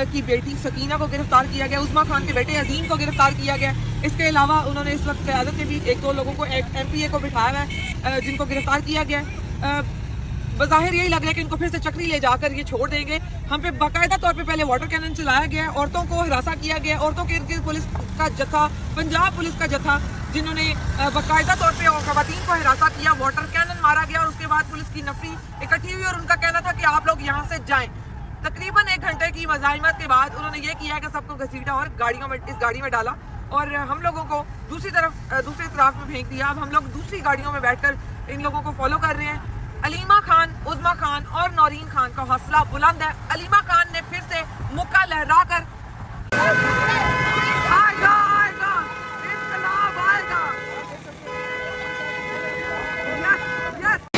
की बेटी सकीना को गिरफ्तार किया गया, उस्मा खान के बेटे अजीम को गिरफ्तार किया गया। इसके अलावा उन्होंने इस वक्त क़यादत में भी 1-2 लोगों को MPA को बिठाया है जिनको गिरफ्तार किया गया। बज़ाहिर यही लग रहा है कि इनको फिर से चक्री ले जाकर ये छोड़ देंगे। हम पे बाकायदा तौर पे पहले वाटर कैनन चलाया गया, औरतों को हिरासा किया गया, औरतों के इर्द पुलिस का जत्था, पंजाब पुलिस का जत्था जिन्होंने बाकायदा तौर पे खवातीन को हिरासा किया, वाटर कैनन मारा गया और उसके बाद पुलिस की नफरी इकट्ठी हुई और उनका कहना था कि आप लोग यहाँ से जाएं। तकरीबन 1 घंटे की मज़ाहिमत के बाद उन्होंने ये किया कि सबको घसीटा और इस गाड़ी में डाला और हम लोगों को दूसरी तरफ में फेंक दिया। अब हम लोग दूसरी गाड़ियों में बैठकर इन लोगों को फॉलो कर रहे हैं। अलीमा खान, उज़मा खान और नौरीन खान का हौसला बुलंद है। अलीमा खान ने फिर से मुक्का लहरा कर आएगा इंकलाब आएगा। यस यस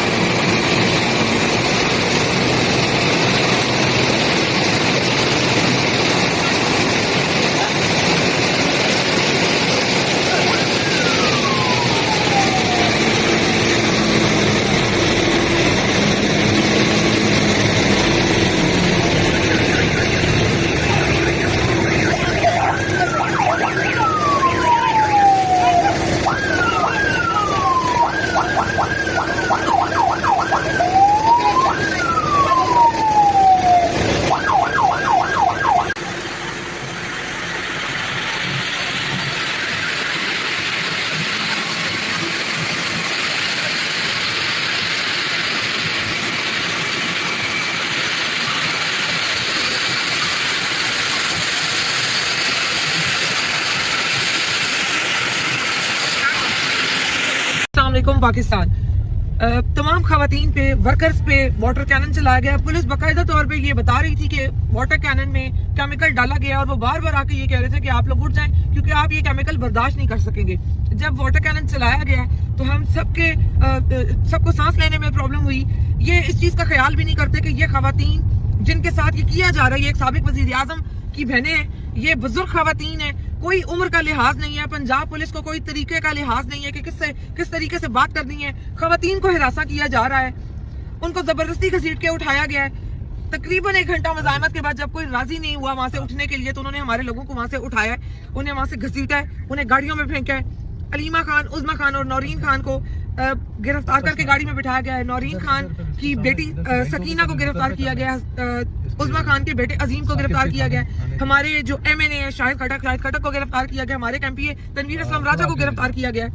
पाकिस्तान तमाम खवातीन पे, वर्कर्स पे वाटर कैनन चलाया गया। पुलिस बाकायदा तौर पे ये बता रही थी कि वाटर कैनन में केमिकल डाला गया और वो बार बार आके ये कह रहे थे कि आप लोग उठ जाएं क्योंकि आप ये केमिकल बर्दाश्त नहीं कर सकेंगे। जब वाटर कैनन चलाया गया तो हम सबको सांस लेने में प्रॉब्लम हुई। ये इस चीज का ख्याल भी नहीं करते कि ये खवातीन जिनके साथ ये किया जा रहा है, ये एक साबिक वजीर आजम की बहनें हैं, ये बुजुर्ग खवातीन है, कोई उम्र का लिहाज नहीं है। पंजाब पुलिस को कोई तरीके का लिहाज नहीं है कि किस तरीके से बात करनी है। खवातीन को हिरासा किया जा रहा है, उनको जबरदस्ती घसीट के उठाया गया है। तकरीबन 1 घंटा मज़ाहमत के बाद जब कोई राजी नहीं हुआ वहां से उठने के लिए तो उन्होंने हमारे लोगों को वहां से उठाया, उन्हें वहां से घसीटा है, उन्हें गाड़ियों में फेंका है। अलीमा खान, उज़मा खान और नौरीन खान को गिरफ्तार करके गाड़ी में बिठाया गया है। नौरीन खान की बेटी सकीना को गिरफ्तार किया गया, उज़मा खान के बेटे अजीम को गिरफ्तार किया गया, हमारे जो MNA है शाहिद खटक को गिरफ्तार किया गया, हमारे MPA तनवीर असलम राजा को गिरफ्तार किया गया।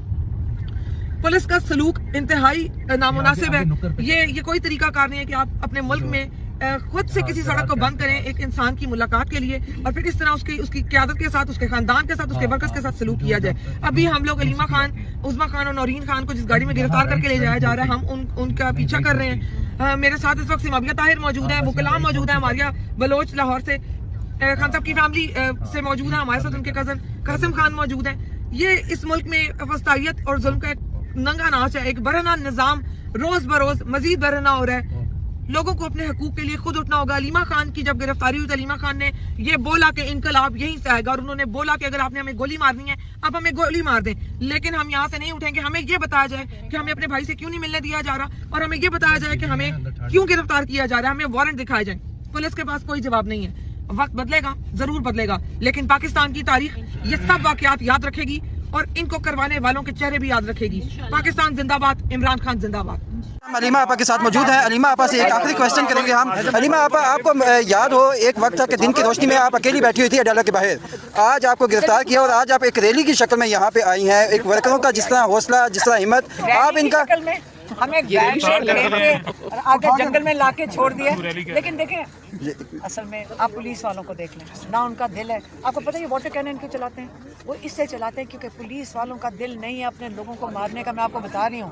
पुलिस का सलूक इंतहाई नामुनासिब है। ये कोई तरीकाकार नहीं है कि आप अपने मुल्क में खुद से किसी सड़क को बंद करें एक इंसान की मुलाकात के लिए और फिर इस तरह उसकी क़यादत के साथ, उसके खानदान के साथ, उसके वर्कर्स के साथ सलूक किया जाए। अभी हम लोग अलीमा खान, उज़मा खान और नौरीन खान को जिस गाड़ी में गिरफ्तार करके ले जाया जा रहा है, हम उनका पीछा कर रहे हैं। मेरे साथ इस वक्त सिमाबिया ताहिर मौजूद है, वकलाम मौजूद है, मारिया बलोच लाहौर से, खान साहब की फैमिली से मौजूद है, हमारे साथ उनके कजन कासिम खान मौजूद है। ये इस मुल्क में फस्तायत और जुल्म का एक नंगा नाच है, एक बरहना निज़ाम रोज बरोज मजीद बरहना हो रहा है। लोगों को अपने हकूक के लिए खुद उठना होगा। अलीमा खान की जब गिरफ्तारी हुई तो अलीमा खान ने ये बोला कि इनकलाब यहीं से आएगा और उन्होंने बोला कि अगर आपने हमें गोली मारनी है आप हमें गोली मार दें, लेकिन हम यहाँ से नहीं उठेंगे। हमें ये बताया जाए कि हमें अपने भाई से क्यों नहीं मिलने दिया जा रहा और हमें ये बताया जाए कि हमें क्यों गिरफ्तार किया जा रहा है, हमें वारंट दिखाए जाए। पुलिस के पास कोई जवाब नहीं है। वक्त बदलेगा, जरूर बदलेगा, लेकिन पाकिस्तान की तारीख ये सब वाकयात याद रखेगी और इनको करवाने वालों के चेहरे भी याद रखेगी। पाकिस्तान जिंदाबाद, इमरान खान जिंदाबाद। हम अलीमा आपा के साथ मौजूद हैं। अलीमा आपा से एक आखिरी क्वेश्चन करेंगे हम। अलीमा आपा, आपको याद हो एक वक्त था कि दिन की रोशनी में आप अकेली बैठी हुई थी अदालत के बाहर, आज आपको गिरफ्तार किया और आज आप एक रैली की शक्ल में यहाँ पे आई हैं। एक वर्करों का जिस तरह हौसला, जिस तरह हिम्मत, आप इनका हमें बैग से लेके और आगे जंगल में लाके छोड़ दिया। लेकिन देखें, असल में आप पुलिस वालों को देख लें ना, उनका दिल है। आपको पता है ये वाटर कैनन क्यों चलाते हैं? वो इससे चलाते हैं क्योंकि पुलिस वालों का दिल नहीं है अपने लोगों को मारने का। मैं आपको बता रही हूँ,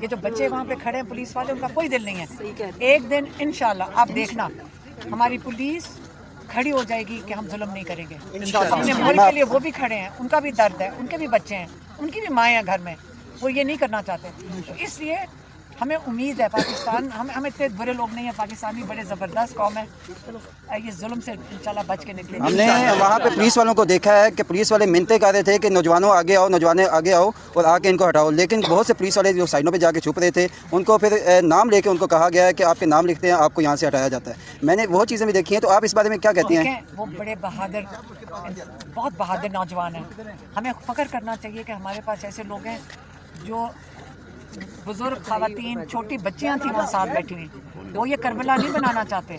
ये जो बच्चे वहाँ पे खड़े हैं पुलिस वाले, उनका कोई दिल नहीं है। एक दिन इंशाल्लाह आप देखना हमारी पुलिस खड़ी हो जाएगी कि हम जुल्म नहीं करेंगे। अपने मुल्क के लिए वो भी खड़े हैं, उनका भी दर्द है, उनके भी बच्चे हैं, उनकी भी माएँ हैं घर में, वो ये नहीं करना चाहते। तो इसलिए हमें उम्मीद है पाकिस्तान, हम इतने बुरे लोग नहीं हैं, पाकिस्तान भी बड़े ज़बरदस्त कौम है। ये जुल्म से इंशाल्लाह बच के निकले। हमने वहाँ पे पुलिस वालों को देखा है कि पुलिस वाले मिन्नतें कर रहे थे कि नौजवानों आगे आओ, नौजवान आगे आओ और आके इनको हटाओ, लेकिन बहुत से पुलिस वाले जो साइडों पे जाके छुप रहे थे उनको फिर नाम लेके उनको कहा गया है कि आपके नाम लिखते हैं, आपको यहाँ से हटाया जाता है। मैंने वो चीज़ें भी देखी हैं, तो आप इस बारे में क्या कहती हैं? वो बड़े बहादुर, बहुत बहादुर नौजवान हैं। हमें फ़ख्र करना चाहिए कि हमारे पास ऐसे लोग हैं जो बुजुर्ग ख़वातीन, छोटी बच्चियाँ थी वहाँ साथ बैठी हुई, वो ये करबला नहीं बनाना चाहते,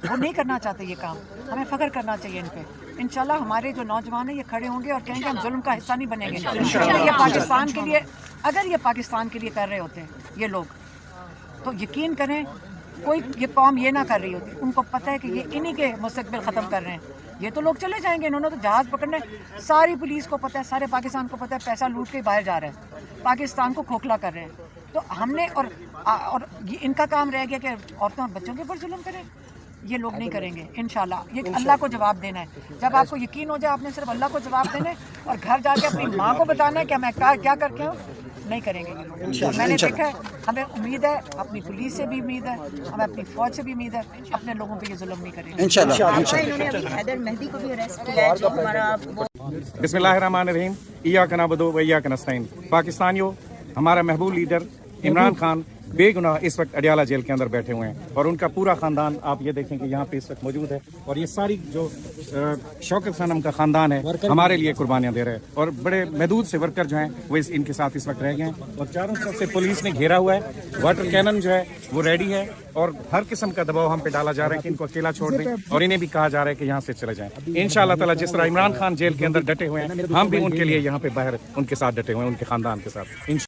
वो नहीं करना चाहते ये काम। हमें फ़ख्र करना चाहिए इन पे। इंशाल्लाह हमारे जो नौजवान हैं ये खड़े होंगे और कहेंगे हम जुल्म का हिस्सा नहीं बनेंगे। ये पाकिस्तान के लिए, अगर ये पाकिस्तान के लिए कर रहे होते ये लोग, तो यकीन करें कोई ये कौम ये ना कर रही होती। उनको पता है कि ये इन्हीं के मुस्तकबिल ख़त्म कर रहे हैं। ये तो लोग चले जाएंगे, इन्होंने तो जहाज़ पकड़ने, सारी पुलिस को पता है, सारे पाकिस्तान को पता है, पैसा लूट के बाहर जा रहे हैं, पाकिस्तान को खोखला कर रहे हैं। तो हमने और ये इनका काम रह गया कि औरतों और बच्चों के ऊपर जुल्म करें। ये लोग नहीं करेंगे इंशाल्लाह। ये अल्लाह को जवाब देना है। जब आपको यकीन हो जाए, आपने सिर्फ अल्लाह को जवाब देना है और घर जाके अपनी माँ को बताना है कि मैं क्या करके हूँ। नहीं करेंगे ये लोग। मैंने देखा है, हमें उम्मीद है, अपनी पुलिस से भी उम्मीद है, हमें अपनी फौज से भी उम्मीद है, अपने लोगों पे ये जुल्म नहीं करेंगे इंशाल्लाह। इन्होंने अभी हैदर मेहदी को भी अरेस्ट किया है, जो हमारा बिस्मिल्लाहिर्रहमानिर्रहीम, इय्याका नअबुदु व इय्याका नस्तईन। पाकिस्तानियों, हमारा महबूब लीडर इमरान खान बेगुनाह इस वक्त अडियाला जेल के अंदर बैठे हुए हैं और उनका पूरा ख़ानदान आप ये देखें कि यहाँ पे इस वक्त मौजूद है और ये सारी जो शौकत खानम का ख़ानदान है हमारे लिए कुर्बानियाँ दे रहे हैं और बड़े महदूद से वर्कर जो हैं वो इनके साथ इस वक्त रह गए हैं और चारों तरफ से पुलिस ने घेरा हुआ है। वाटर कैनन जो है वो रेडी है और हर किस्म का दबाव हम पे डाला जा रहा है कि इनको अकेला छोड़ दें और इन्हें भी कहा जा रहा है कि यहाँ से चले जाएं। इंशाअल्लाह ताला जिस तरह इमरान खान जेल के अंदर डटे हुए हैं, हम भी उनके लिए यहाँ पे बाहर उनके साथ डटे हुए हैं, उनके ख़ानदान के साथ।